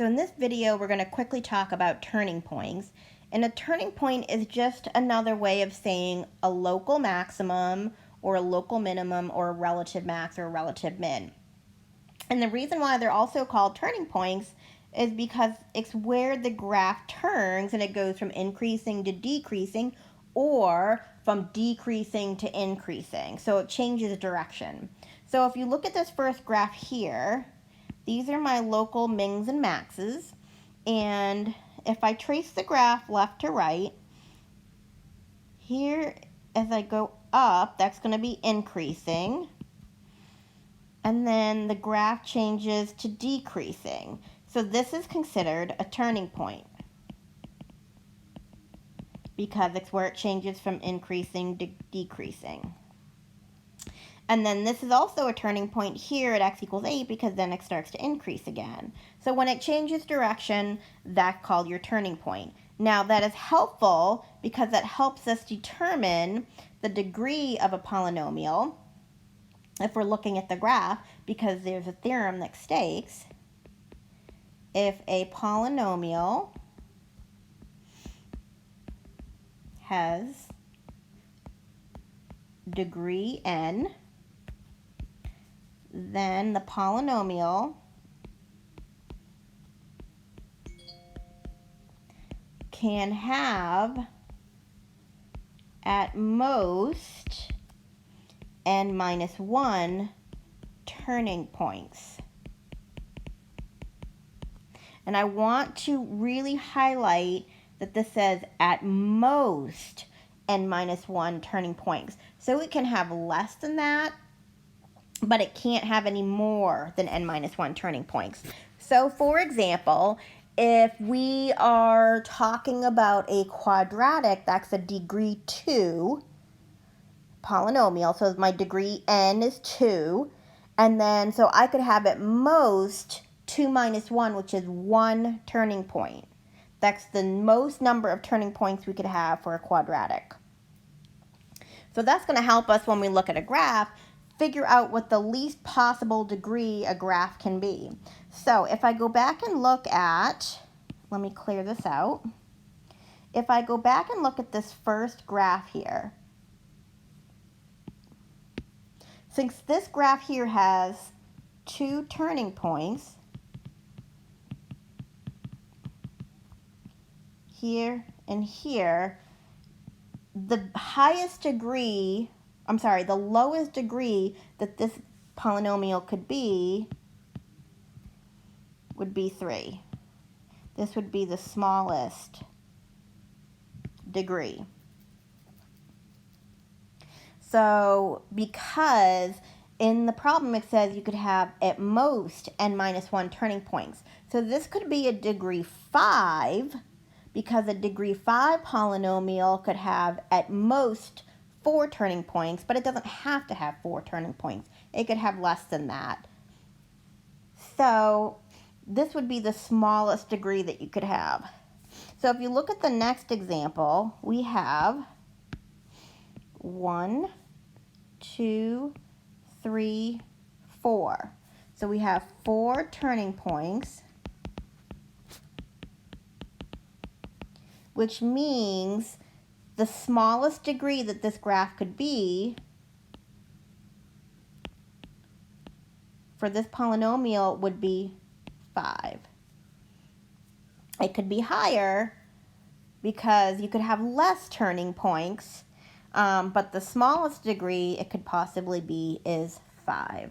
So in this video, we're going to quickly talk about turning points. And a turning point is just another way of saying a local maximum or a local minimum or a relative max or a relative min. And the reason why they're also called turning points is because it's where the graph turns and it goes from increasing to decreasing or from decreasing to increasing. So it changes direction. So if you look at this first graph here, these are my local mins and maxes. And if I trace the graph left to right, here as I go up, that's going to be increasing. And then the graph changes to decreasing. So this is considered a turning point because it's where it changes from increasing to decreasing. And then this is also a turning point here at x equals 8 because then it starts to increase again. So when it changes direction, that's called your turning point. Now that is helpful because that helps us determine the degree of a polynomial if we're looking at the graph, because there's a theorem that states if a polynomial has degree n, then the polynomial can have at most n minus 1 turning points. And I want to really highlight that this says at most n minus 1 turning points. So it can have less than that, but it can't have any more than n minus 1 turning points. So for example, if we are talking about a quadratic that's a degree 2 polynomial, so my degree n is 2, and then so I could have at most 2 minus 1, which is 1 turning point. That's the most number of turning points we could have for a quadratic. So that's going to help us when we look at a graph figure out what the least possible degree a graph can be. So if I go back and look at, let me clear this out. If I go back and look at this first graph here, since this graph here has 2 turning points, here and here, the lowest degree that this polynomial could be would be 3. This would be the smallest degree. So because in the problem it says you could have at most n minus 1 turning points. So this could be a degree 5 because a degree 5 polynomial could have at most 4 turning points, but it doesn't have to have 4 turning points. It could have less than that. So this would be the smallest degree that you could have. So if you look at the next example, we have 1, 2, 3, 4. So we have 4 turning points, which means the smallest degree that this graph could be for this polynomial would be 5. It could be higher because you could have less turning points, but the smallest degree it could possibly be is 5.